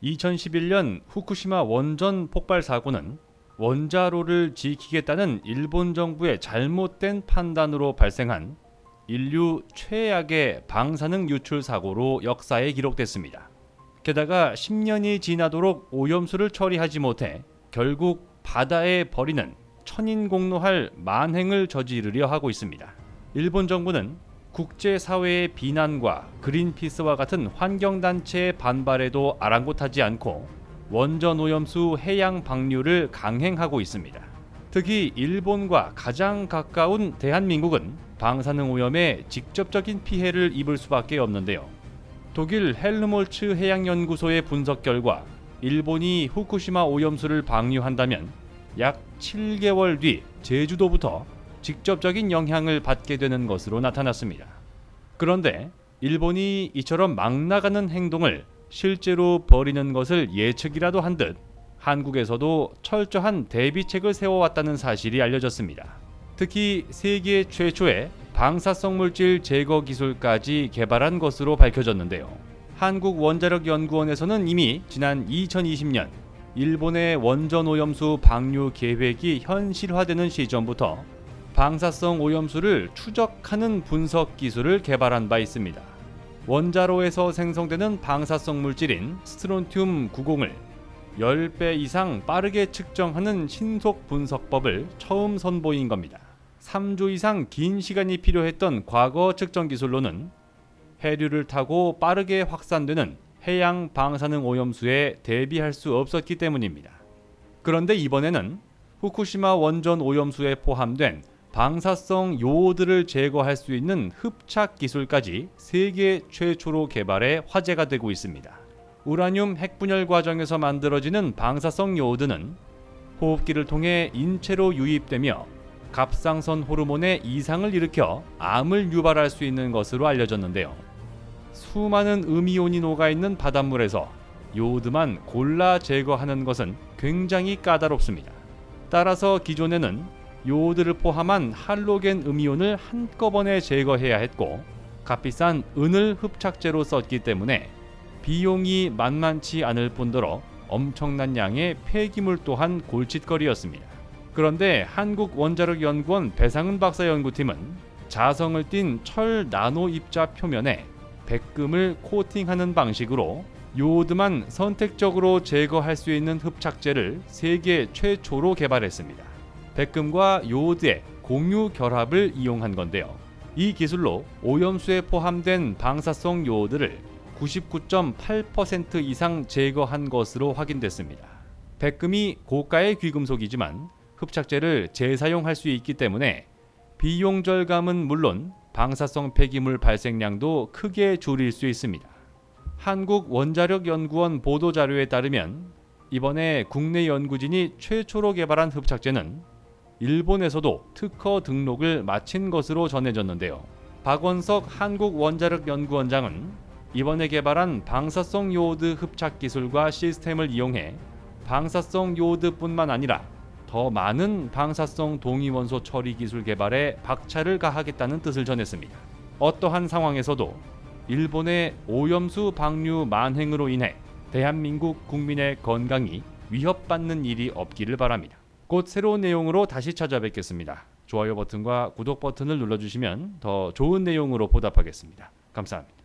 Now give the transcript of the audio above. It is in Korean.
2011년 후쿠시마 원전 폭발 사고는 원자로를 지키겠다는 일본 정부의 잘못된 판단으로 발생한 인류 최악의 방사능 유출 사고로 역사에 기록됐습니다. 게다가 10년이 지나도록 오염수를 처리하지 못해 결국 바다에 버리는 천인공노할 만행을 저지르려 하고 있습니다. 일본 정부는 국제사회의 비난과 그린피스와 같은 환경단체의 반발에도 아랑곳하지 않고 원전 오염수 해양 방류를 강행하고 있습니다. 특히 일본과 가장 가까운 대한민국은 방사능 오염에 직접적인 피해를 입을 수밖에 없는데요. 독일 헬무홀츠 해양연구소의 분석 결과 일본이 후쿠시마 오염수를 방류한다면 약 7개월 뒤 제주도부터 직접적인 영향을 받게 되는 것으로 나타났습니다. 그런데 일본이 이처럼 막 나가는 행동을 실제로 벌이는 것을 예측이라도 한 듯 한국에서도 철저한 대비책을 세워왔다는 사실이 알려졌습니다. 특히 세계 최초의 방사성 물질 제거 기술까지 개발한 것으로 밝혀졌는데요. 한국원자력연구원에서는 이미 지난 2020년 일본의 원전 오염수 방류 계획이 현실화되는 시점부터 방사성 오염수를 추적하는 분석 기술을 개발한 바 있습니다. 원자로에서 생성되는 방사성 물질인 스트론튬 90을 10배 이상 빠르게 측정하는 신속 분석법을 처음 선보인 겁니다. 3주 이상 긴 시간이 필요했던 과거 측정 기술로는 해류를 타고 빠르게 확산되는 해양 방사능 오염수에 대비할 수 없었기 때문입니다. 그런데 이번에는 후쿠시마 원전 오염수에 포함된 방사성 요오드를 제거할 수 있는 흡착 기술까지 세계 최초로 개발해 화제가 되고 있습니다. 우라늄 핵분열 과정에서 만들어지는 방사성 요오드는 호흡기를 통해 인체로 유입되며 갑상선 호르몬의 이상을 일으켜 암을 유발할 수 있는 것으로 알려졌는데요. 수많은 음이온이 녹아있는 바닷물에서 요오드만 골라 제거하는 것은 굉장히 까다롭습니다. 따라서 기존에는 요오드를 포함한 할로겐 음이온을 한꺼번에 제거해야 했고 값비싼 은을 흡착제로 썼기 때문에 비용이 만만치 않을 뿐더러 엄청난 양의 폐기물 또한 골칫거리였습니다. 그런데 한국원자력연구원 배상은 박사 연구팀은 자성을 띤 철 나노 입자 표면에 백금을 코팅하는 방식으로 요오드만 선택적으로 제거할 수 있는 흡착제를 세계 최초로 개발했습니다. 백금과 요오드의 공유 결합을 이용한 건데요. 이 기술로 오염수에 포함된 방사성 요오드를 99.8% 이상 제거한 것으로 확인됐습니다. 백금이 고가의 귀금속이지만 흡착제를 재사용할 수 있기 때문에 비용 절감은 물론 방사성 폐기물 발생량도 크게 줄일 수 있습니다. 한국원자력연구원 보도자료에 따르면 이번에 국내 연구진이 최초로 개발한 흡착제는 일본에서도 특허 등록을 마친 것으로 전해졌는데요. 박원석 한국원자력연구원장은 이번에 개발한 방사성 요오드 흡착 기술과 시스템을 이용해 방사성 요오드뿐만 아니라 더 많은 방사성 동위원소 처리 기술 개발에 박차를 가하겠다는 뜻을 전했습니다. 어떠한 상황에서도 일본의 오염수 방류 만행으로 인해 대한민국 국민의 건강이 위협받는 일이 없기를 바랍니다. 곧 새로운 내용으로 다시 찾아뵙겠습니다. 좋아요 버튼과 구독 버튼을 눌러주시면 더 좋은 내용으로 보답하겠습니다. 감사합니다.